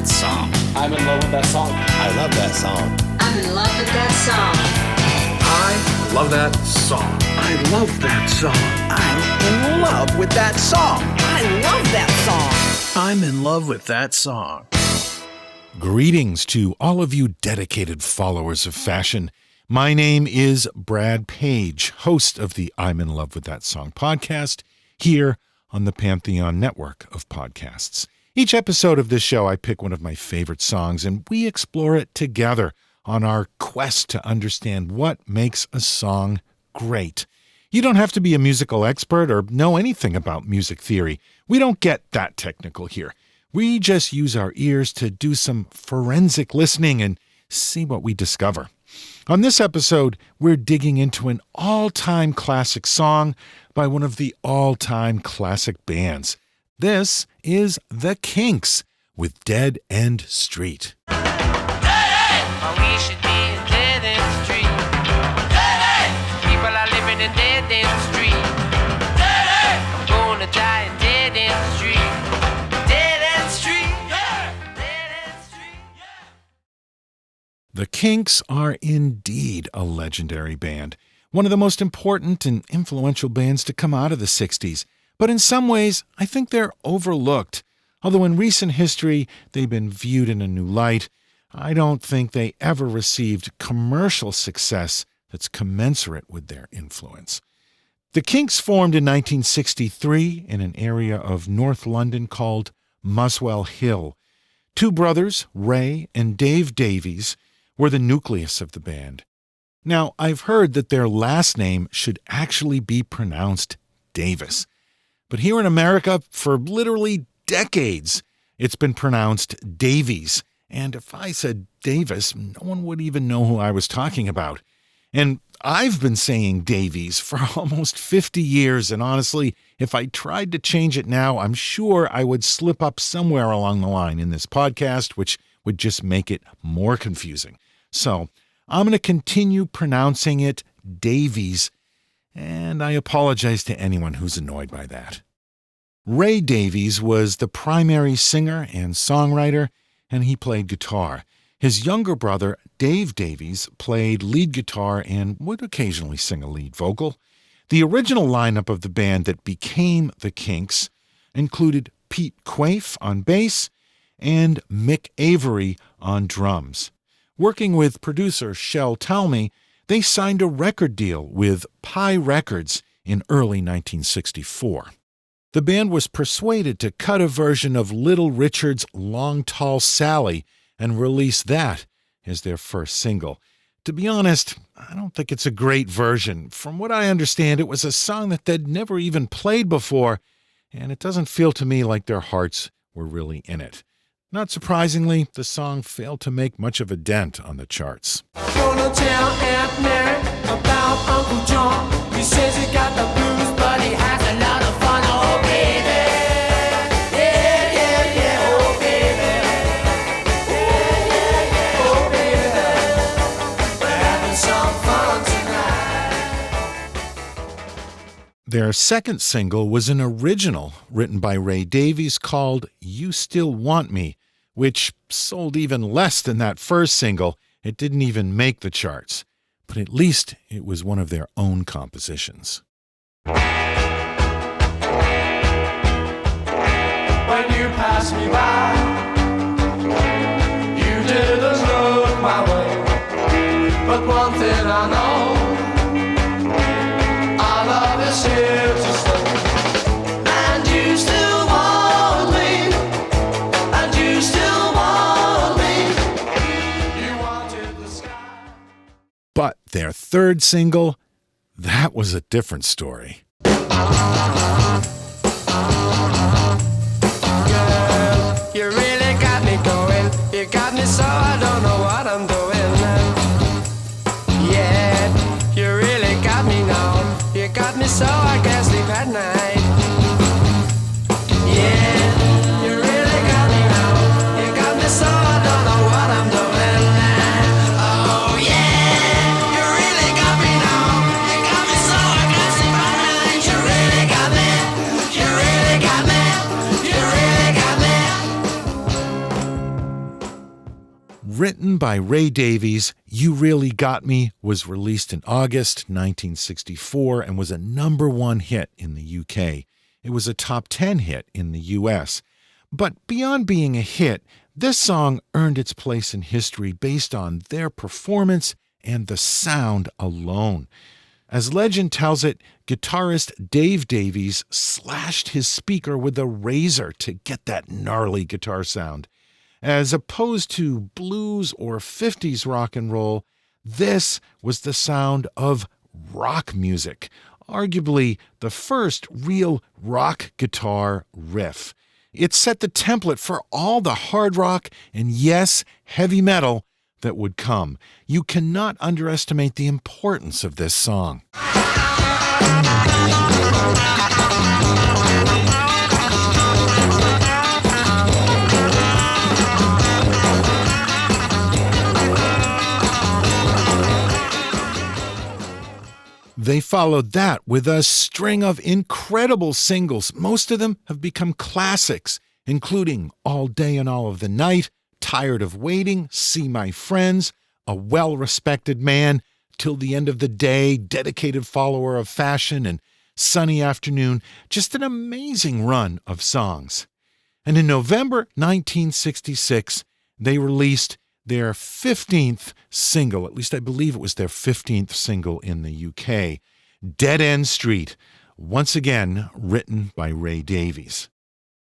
that song. I'm in love with that song. I love that song. I'm in love with that song. I love that song. I love that song. I'm in love with that song. I love that song. I'm in love with that song. Greetings to all of you dedicated followers of fashion. My name is Brad Page, host of the I'm in Love with That Song podcast, here on the Pantheon network of podcasts. Each episode of this show, I pick one of my favorite songs and we explore it together on our quest to understand what makes a song great. You don't have to be a musical expert or know anything about music theory. We don't get that technical here. We just use our ears to do some forensic listening and see what we discover. On this episode, we're digging into an all-time classic song by one of the all-time classic bands. This is the Kinks with Dead End Street. We should be in Dead End Street. People are living in Dead End Street. I'm going to die in Dead End Street. The Kinks are indeed a legendary band, one of the most important and influential bands to come out of the 60s. But in some ways, I think they're overlooked. Although in recent history, they've been viewed in a new light, I don't think they ever received commercial success that's commensurate with their influence. The Kinks formed in 1963 in an area of North London called Muswell Hill. Two brothers, Ray and Dave Davies, were the nucleus of the band. Now, I've heard that their last name should actually be pronounced Davis. But here in America, for literally decades, it's been pronounced Davies. And if I said Davis, no one would even know who I was talking about. And I've been saying Davies for almost 50 years, and honestly, if I tried to change it now, I'm sure I would slip up somewhere along the line in this podcast, which would just make it more confusing. So I'm going to continue pronouncing it Davies, and I apologize to anyone who's annoyed by that. Ray Davies was the primary singer and songwriter, and he played guitar. His younger brother, Dave Davies, played lead guitar and would occasionally sing a lead vocal. The original lineup of the band that became the Kinks included Pete Quaife on bass and Mick Avery on drums. Working with producer Shel Talmy, they signed a record deal with Pi Records in early 1964. The band was persuaded to cut a version of Little Richard's Long Tall Sally and release that as their first single. To be honest, I don't think it's a great version. From what I understand, it was a song that they'd never even played before, and it doesn't feel to me like their hearts were really in it. Not surprisingly, the song failed to make much of a dent on the charts. Gonna tell Aunt Mary about Uncle John. He says he got the blues, but he has a lot of fun. Oh, baby. Yeah, yeah, yeah. Oh, baby. Yeah, yeah, yeah. Oh, baby. We're having some fun tonight. Their second single was an original written by Ray Davies called You Still Want Me, which sold even less than that first single. It didn't even make the charts, but at least it was one of their own compositions. When you passed me by, you didn't look my way. But one thing I know, our love is here to stay. And you still want me, and you still want me. You wanted the sky. But their third single, that was a different story. You really got me going. You got me so I don't know what I'm doing. Yeah, you really got me now. You got me so I can't sleep at night. Yeah, you really got me now. You got me so I don't know what I'm doing. Oh yeah, you really got me now. You got me so I can't sleep at night. You really got me. You really got me. You really got me. Written by Ray Davies, You Really Got Me was released in August 1964 and was a #1 hit in the UK. It was a top 10 hit in the US. But beyond being a hit, this song earned its place in history based on their performance and the sound alone. As legend tells it, guitarist Dave Davies slashed his speaker with a razor to get that gnarly guitar sound. As opposed to blues or 50s rock and roll, this was the sound of rock music, arguably the first real rock guitar riff. It set the template for all the hard rock and, yes, heavy metal that would come. You cannot underestimate the importance of this song. They followed that with a string of incredible singles. Most of them have become classics, including All Day and All of the Night, Tired of Waiting, See My Friends, A Well-Respected Man, Till the End of the Day, Dedicated Follower of Fashion, and Sunny Afternoon. Just an amazing run of songs. And in November 1966, they released their 15th single, at least I believe it was their 15th single in the UK, Dead End Street, once again written by Ray Davies.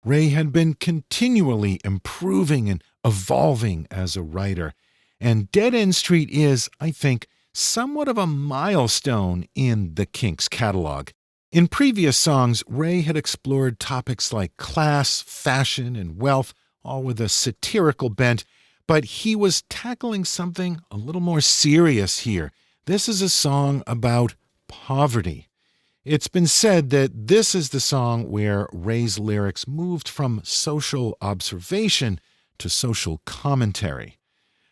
Ray had been continually improving and evolving as a writer, and Dead End Street is, I think, somewhat of a milestone in the Kinks catalog. In previous songs, Ray had explored topics like class, fashion, and wealth, all with a satirical bent, but he was tackling something a little more serious here. This is a song about poverty. It's been said that this is the song where Ray's lyrics moved from social observation to social commentary.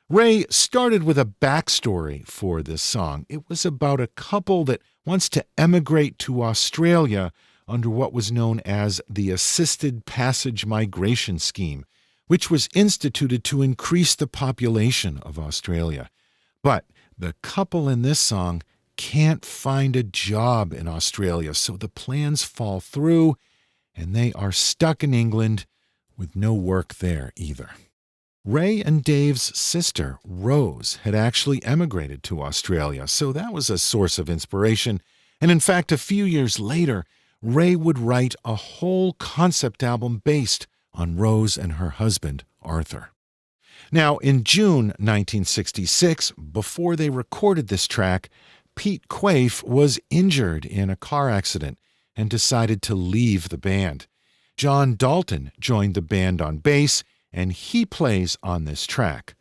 Ray started with a backstory for this song. It was about a couple that wants to emigrate to Australia under what was known as the Assisted Passage Migration Scheme, which was instituted to increase the population of Australia. But the couple in this song can't find a job in Australia, so the plans fall through, and they are stuck in England with no work there either. Ray and Dave's sister, Rose, had actually emigrated to Australia, so that was a source of inspiration. And in fact, a few years later, Ray would write a whole concept album based on Rose and her husband, Arthur. Now, in June 1966, before they recorded this track, Pete Quaife was injured in a car accident and decided to leave the band. John Dalton joined the band on bass, and he plays on this track.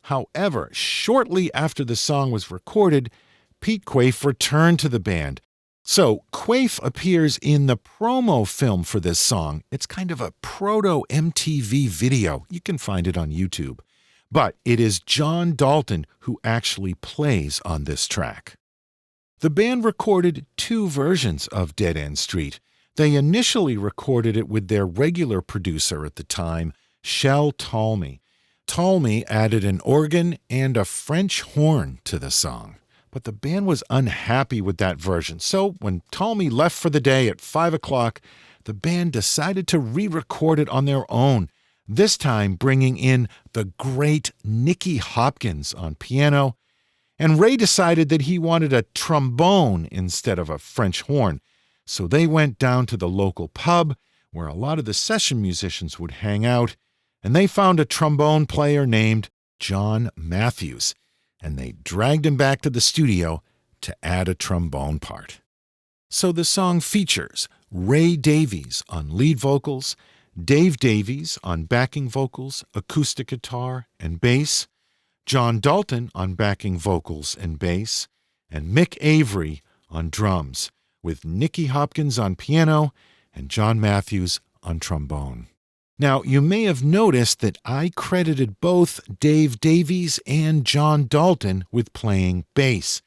However, shortly after the song was recorded, Pete Quaife returned to the band. So Quaife appears in the promo film for this song. It's kind of a proto-MTV video. You can find it on YouTube. But it is John Dalton who actually plays on this track. The band recorded 2 versions of Dead End Street. They initially recorded it with their regular producer at the time, Shel Talmy. Talmy added an organ and a French horn to the song. But the band was unhappy with that version, so when Talmy left for the day at 5 o'clock, the band decided to re-record it on their own, this time bringing in the great Nicky Hopkins on piano, and Ray decided that he wanted a trombone instead of a French horn, so they went down to the local pub where a lot of the session musicians would hang out, and they found a trombone player named John Matthews, and they dragged him back to the studio to add a trombone part. So the song features Ray Davies on lead vocals, Dave Davies on backing vocals, acoustic guitar, and bass, John Dalton on backing vocals and bass, and Mick Avery on drums, with Nicky Hopkins on piano and John Matthews on trombone. Now, you may have noticed that I credited both Dave Davies and John Dalton with playing bass,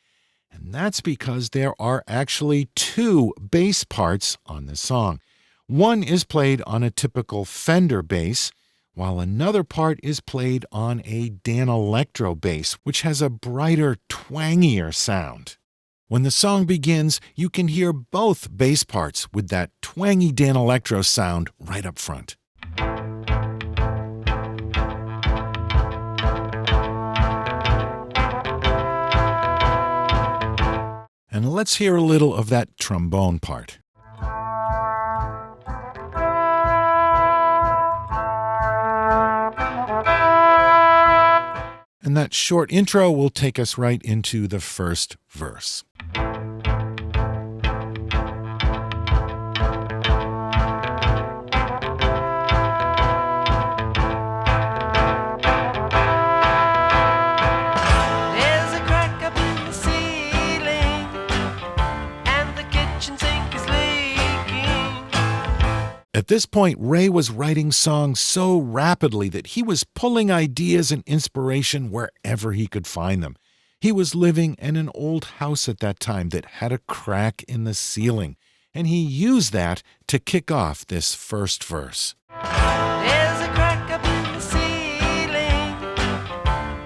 and that's because there are actually 2 bass parts on this song. One is played on a typical Fender bass, while another part is played on a Danelectro bass, which has a brighter, twangier sound. When the song begins, you can hear both bass parts with that twangy Danelectro sound right up front. And let's hear a little of that trombone part. And that short intro will take us right into the first verse. At this point, Ray was writing songs so rapidly that he was pulling ideas and inspiration wherever he could find them. He was living in an old house at that time that had a crack in the ceiling, and he used that to kick off this first verse. There's a crack up in the ceiling,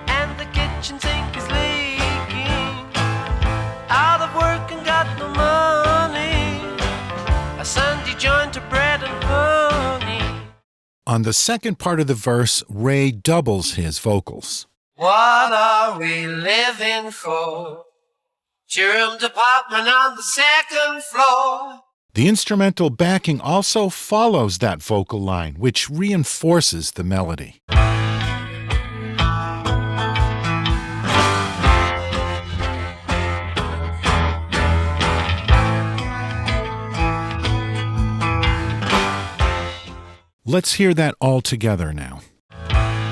and the kitchen sink is leaking. Out of work and got no money, a Sunday joint of bread and honey. On the second part of the verse, Ray doubles his vocals. What are we living for? Two-room apartment on the second floor. The instrumental backing also follows that vocal line, which reinforces the melody. Let's hear that all together now.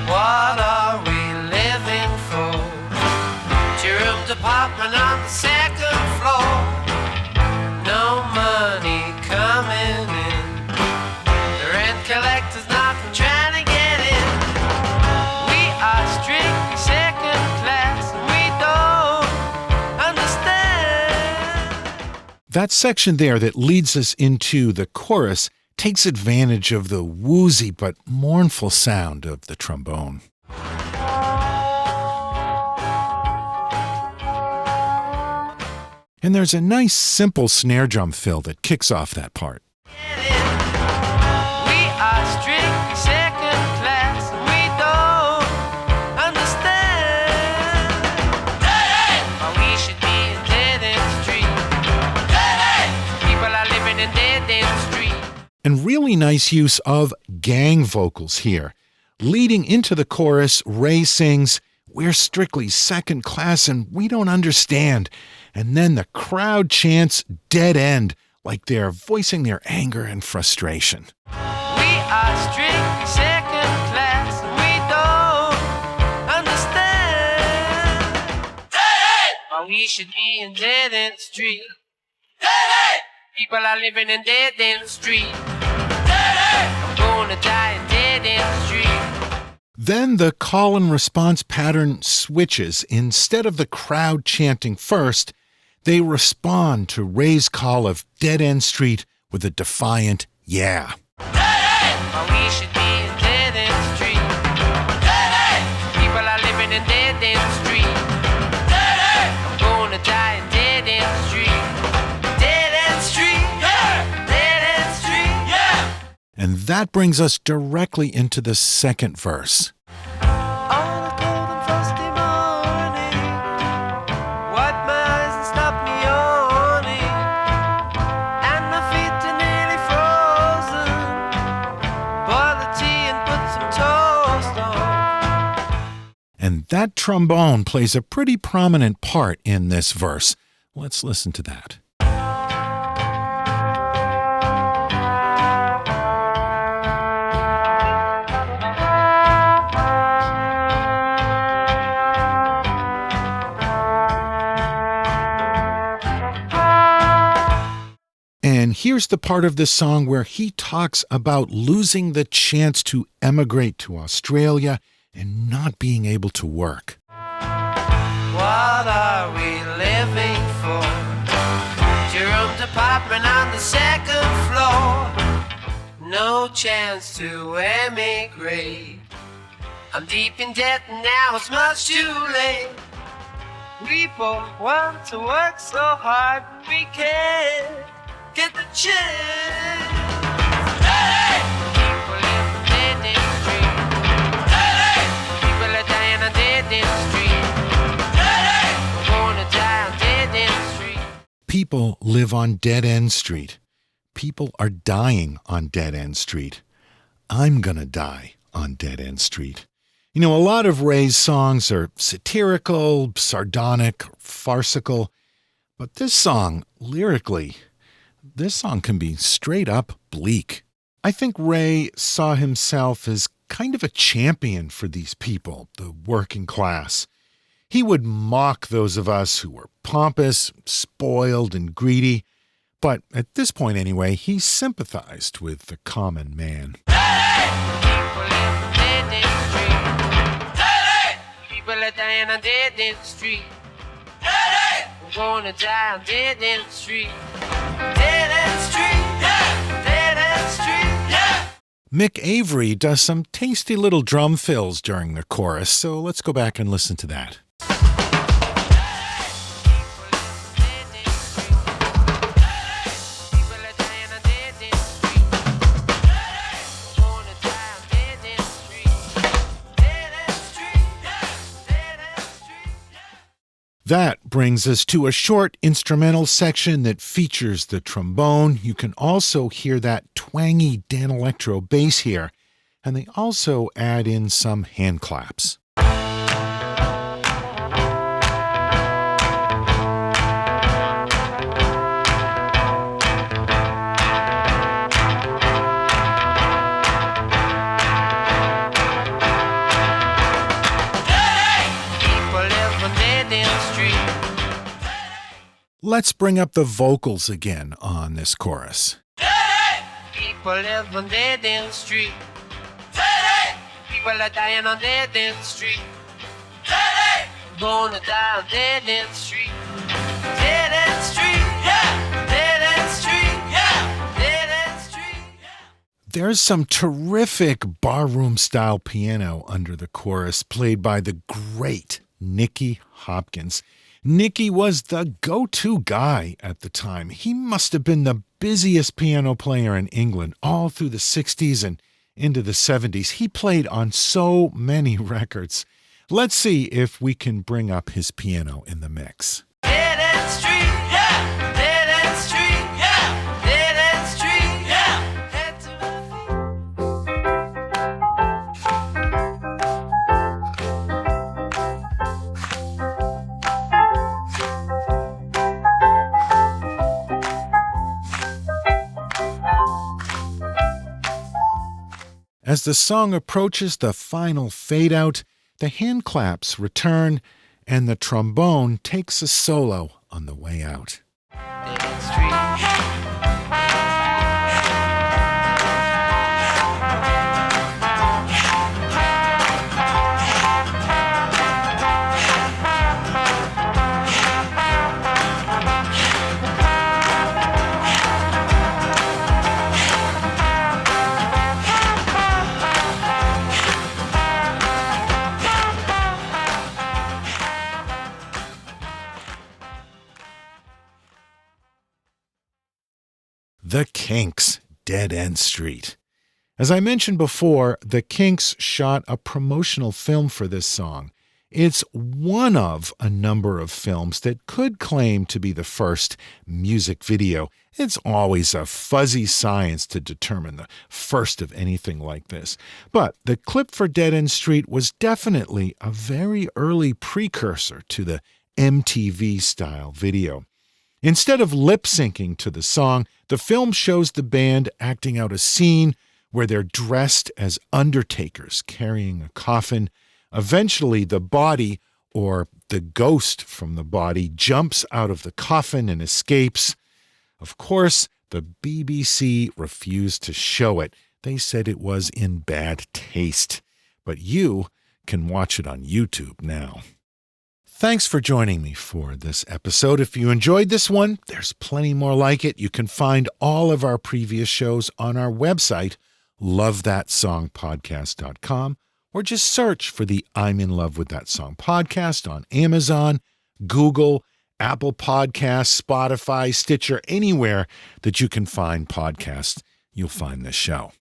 What are we living for? Two-room apartment on the second floor. No money coming in. The rent collector's knocking, trying to get in. We are strictly second class, and we don't understand. That section there that leads us into the chorus takes advantage of the woozy but mournful sound of the trombone. And there's a nice simple snare drum fill that kicks off that part. We are strictly second class, and we don't understand. Why we should be in dead-end street. People are living in dead-end street. And really nice use of gang vocals here. Leading into the chorus, Ray sings, "We're strictly second class and we don't understand." And then the crowd chants "dead end," like they're voicing their anger and frustration. We are strictly second class, and we don't understand. Why we should be in dead-end street. People are living in dead-end street. I'm gonna die in dead-end street. Then the call and response pattern switches. Instead of the crowd chanting first, they respond to Ray's call of Dead End Street with a defiant "yeah." Why we should be in dead-end street. People are living in dead-end street. I'm gonna die in dead-end street. Dead-end street, yeah. Dead-end street, yeah. And that brings us directly into the second verse. On a cold and frosty morning, wipe my eyes and stop me yawning, and my feet are nearly frozen. Boil the tea and put some toast on. And that trombone plays a pretty prominent part in this verse. Let's listen to that. And here's the part of this song where he talks about losing the chance to emigrate to Australia and not being able to work. What are we living for? Two-room apartment on the second floor. no chance to emigrate. I'm deep in debt and now it's much too late. We both want to work so hard, but we can't get the chance. Hey! People in the dead end street. Hey! People are dying on dead end street. Hey! We're gonna die on dead end street. People live on Dead End Street. People are dying on Dead End Street. I'm gonna die on Dead End Street. You know, a lot of Ray's songs are satirical, sardonic, farcical, but this song, lyrically, this song can be straight up bleak. I think Ray saw himself as kind of a champion for these people, the working class. He would mock those of us who were pompous, spoiled, and greedy, but at this point anyway, he sympathized with the common man. People are dying on dead end street. Hey! We're gonna die on dead end street. Dead end street, yeah! Dead end street, yeah! Mick Avery does some tasty little drum fills during the chorus, so let's go back and listen to that. That brings us to a short instrumental section that features the trombone. You can also hear that twangy Dan Electro bass here, and they also add in some hand claps. Let's bring up the vocals again on this chorus. People live on dead end street. People are dying on dead end street. Gonna die on dead end street. Dead end street, yeah. Dead end street, yeah. Dead end street, yeah. There's some terrific barroom-style piano under the chorus played by the great Nicky Hopkins. Nicky was the go-to guy at the time. He must have been the busiest piano player in England all through the 60s and into the 70s. He played on so many records. Let's see if we can bring up his piano in the mix. Dead end street, yeah. Dead end street, yeah. Dead end street, yeah. Head to As the song approaches the final fade-out, the hand claps return, and the trombone takes a solo on the way out. Dead end street. The Kinks, Dead End Street. As I mentioned before, the Kinks shot a promotional film for this song. It's one of a number of films that could claim to be the first music video. It's always a fuzzy science to determine the first of anything like this. But the clip for Dead End Street was definitely a very early precursor to the MTV-style video. Instead of lip-syncing to the song, the film shows the band acting out a scene where they're dressed as undertakers carrying a coffin. Eventually, the body, or the ghost from the body, jumps out of the coffin and escapes. Of course, the BBC refused to show it. They said it was in bad taste. But you can watch it on YouTube now. Thanks for joining me for this episode. If you enjoyed this one, there's plenty more like it. You can find all of our previous shows on our website, lovethatsongpodcast.com, or just search for the I'm in Love with That Song podcast on Amazon, Google, Apple Podcasts, Spotify, Stitcher, anywhere that you can find podcasts, you'll find this show.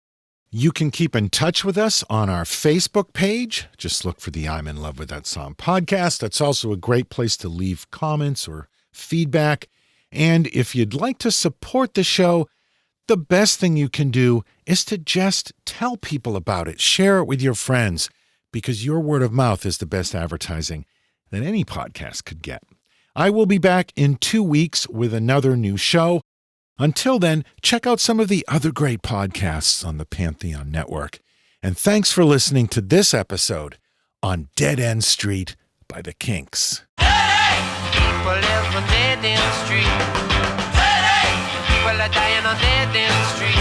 You can keep in touch with us on our Facebook page. Just look for the I'm in Love with That Song podcast. That's also a great place to leave comments or feedback. And if you'd like to support the show, the best thing you can do is to just tell people about it. Share it with your friends, because your word of mouth is the best advertising that any podcast could get. I will be back in 2 weeks with another new show. Until then, check out some of the other great podcasts on the Pantheon Network. And thanks for listening to this episode on Dead End Street by the Kinks. People live on dead end street. People are dying on dead end street.